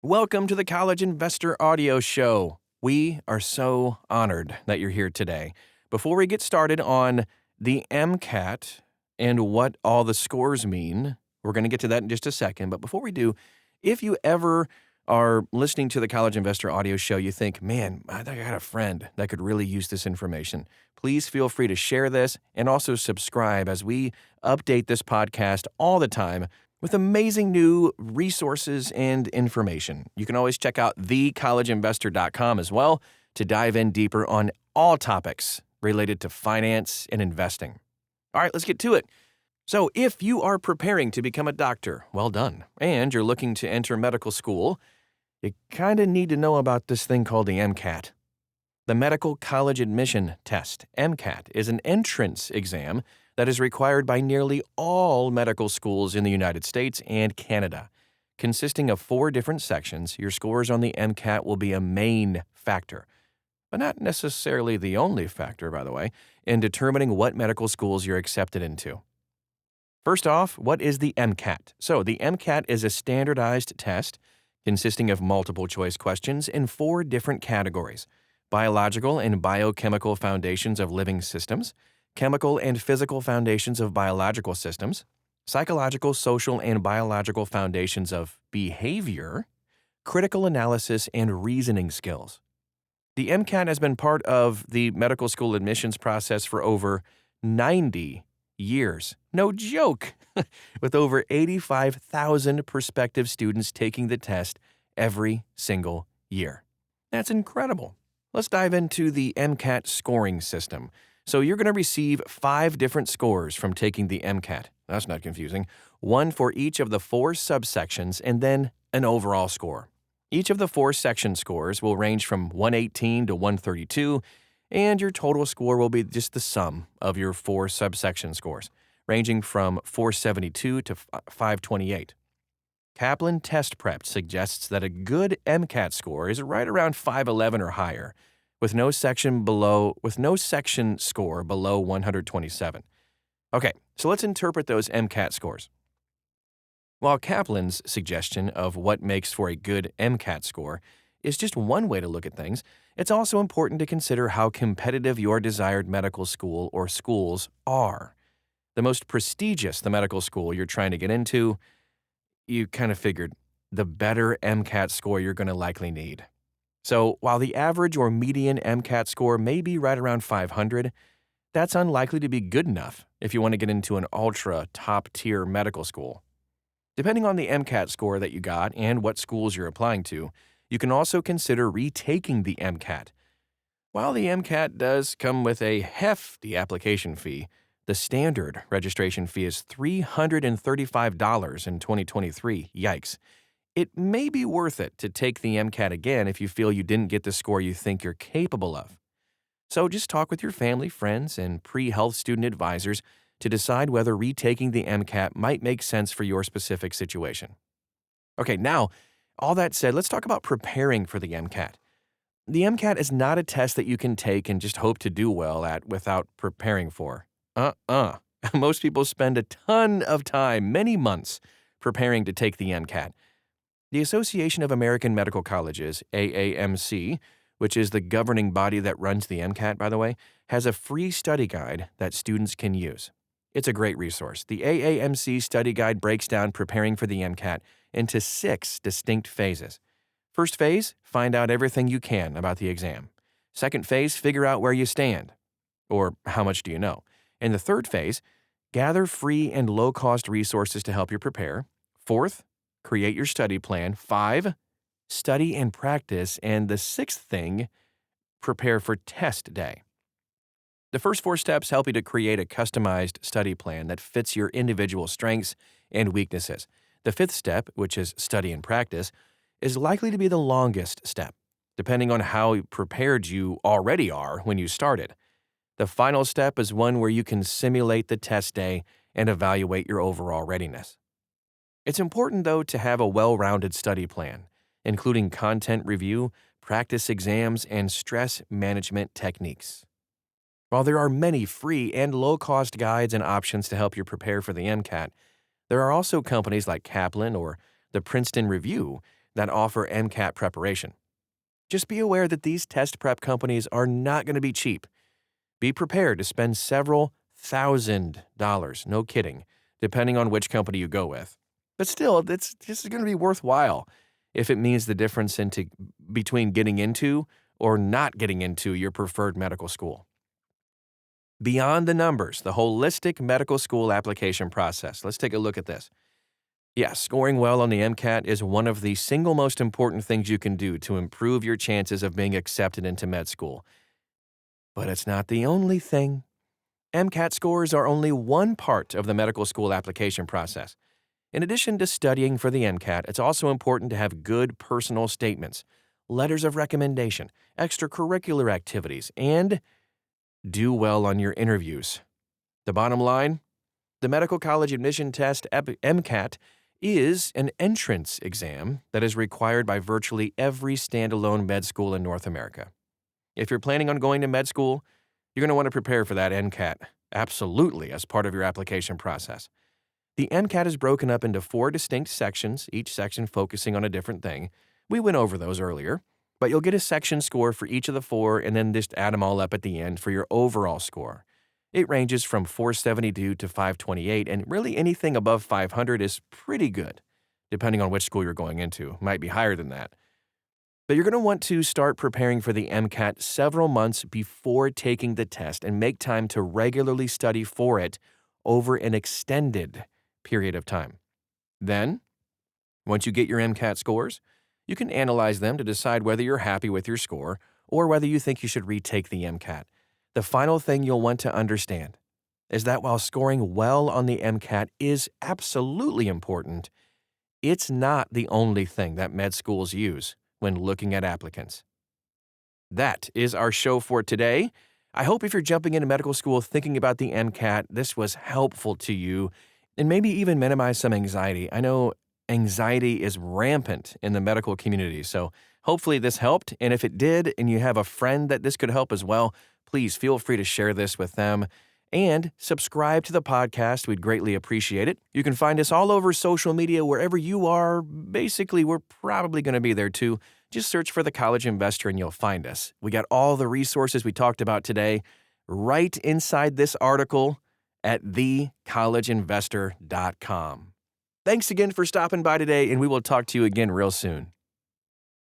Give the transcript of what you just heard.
Welcome to the College Investor Audio Show. We are so honored that you're here today. Before we get started on the MCAT and what all the scores mean, we're going to get to that in just a second. But before we do, if you ever are listening to the College Investor Audio Show, you think, man, I think I got a friend that could really use this information. Please feel free to share this and also subscribe as we update this podcast all the time with amazing new resources and information. You can always check out thecollegeinvestor.com as well to dive in deeper on all topics related to finance and investing. All right, let's get to it. So if you are preparing to become a doctor, well done, and you're looking to enter medical school, you kind of need to know about this thing called the MCAT. The Medical College Admission Test, MCAT, is an entrance exam that is required by nearly all medical schools in the United States and Canada. Consisting of 4 different sections, your scores on the MCAT will be a main factor, but not necessarily the only factor, by the way, in determining what medical schools you're accepted into. First off, what is the MCAT? So the MCAT is a standardized test consisting of multiple choice questions in 4 different categories: biological and biochemical foundations of living systems, chemical and physical foundations of biological systems, psychological, social, and biological foundations of behavior, critical analysis, and reasoning skills. The MCAT has been part of the medical school admissions process for over 90 years. No joke! With over 85,000 prospective students taking the test every single year. That's incredible. Let's dive into the MCAT scoring system. So you're going to receive 5 different scores from taking the MCAT. That's not confusing. 1 for each of the 4 subsections and then an overall score. Each of the 4 section scores will range from 118 to 132, and your total score will be just the sum of your 4 subsection scores, ranging from 472 to 528. Kaplan Test Prep suggests that a good MCAT score is right around 511 or higher, with no section score below 127. Okay, so let's interpret those MCAT scores. While Kaplan's suggestion of what makes for a good MCAT score is just one way to look at things, it's also important to consider how competitive your desired medical school or schools are. The most prestigious the medical school you're trying to get into, you kind of figured, the better MCAT score you're going to likely need. So while the average or median MCAT score may be right around 500, that's unlikely to be good enough if you want to get into an ultra top-tier medical school. Depending on the MCAT score that you got and what schools you're applying to, you can also consider retaking the MCAT. While the MCAT does come with a hefty application fee, the standard registration fee is $335 in 2023. Yikes. It may be worth it to take the MCAT again if you feel you didn't get the score you think you're capable of. So just talk with your family, friends, and pre-health student advisors to decide whether retaking the MCAT might make sense for your specific situation. Okay, now, all that said, let's talk about preparing for the MCAT. The MCAT is not a test that you can take and just hope to do well at without preparing for. Most people spend a ton of time, many months, preparing to take the MCAT. The Association of American Medical Colleges, AAMC, which is the governing body that runs the MCAT, by the way, has a free study guide that students can use. It's a great resource. The AAMC study guide breaks down preparing for the MCAT into 6 distinct phases. First phase, find out everything you can about the exam. Second phase, figure out where you stand, or how much do you know. In the third phase, gather free and low-cost resources to help you prepare. Fourth, create your study plan. 5, study and practice. And the 6th thing, prepare for test day. The first 4 steps help you to create a customized study plan that fits your individual strengths and weaknesses. The 5th step, which is study and practice, is likely to be the longest step, depending on how prepared you already are when you started. The final step is one where you can simulate the test day and evaluate your overall readiness. It's important, though, to have a well-rounded study plan, including content review, practice exams, and stress management techniques. While there are many free and low-cost guides and options to help you prepare for the MCAT, there are also companies like Kaplan or the Princeton Review that offer MCAT preparation. Just be aware that these test prep companies are not going to be cheap. Be prepared to spend several $1,000s, no kidding, depending on which company you go with. But still, it's just going to be worthwhile if it means the difference between getting into or not getting into your preferred medical school. Beyond the numbers, the holistic medical school application process. Let's take a look at this. Yes, scoring well on the MCAT is one of the single most important things you can do to improve your chances of being accepted into med school. But it's not the only thing. MCAT scores are only one part of the medical school application process. In addition to studying for the MCAT, it's also important to have good personal statements, letters of recommendation, extracurricular activities, and do well on your interviews. The bottom line? The Medical College Admission Test, MCAT, is an entrance exam that is required by virtually every standalone med school in North America. If you're planning on going to med school, you're going to want to prepare for that MCAT, absolutely, as part of your application process. The MCAT is broken up into 4 distinct sections, each section focusing on a different thing. We went over those earlier, but you'll get a section score for each of the 4 and then just add them all up at the end for your overall score. It ranges from 472 to 528, and really anything above 500 is pretty good, depending on which school you're going into. Might be higher than that. But you're going to want to start preparing for the MCAT several months before taking the test and make time to regularly study for it over an extended period of time. Then, once you get your MCAT scores, you can analyze them to decide whether you're happy with your score or whether you think you should retake the MCAT. The final thing you'll want to understand is that while scoring well on the MCAT is absolutely important, it's not the only thing that med schools use when looking at applicants. That is our show for today. I hope if you're jumping into medical school thinking about the MCAT, this was helpful to you and maybe even minimize some anxiety. I know anxiety is rampant in the medical community, so hopefully this helped. And if it did, and you have a friend that this could help as well, please feel free to share this with them and subscribe to the podcast. We'd greatly appreciate it. You can find us all over social media, wherever you are. Basically, we're probably going to be there too. Just search for The College Investor and you'll find us. We got all the resources we talked about today right inside this article at thecollegeinvestor.com. Thanks again for stopping by today, and we will talk to you again real soon.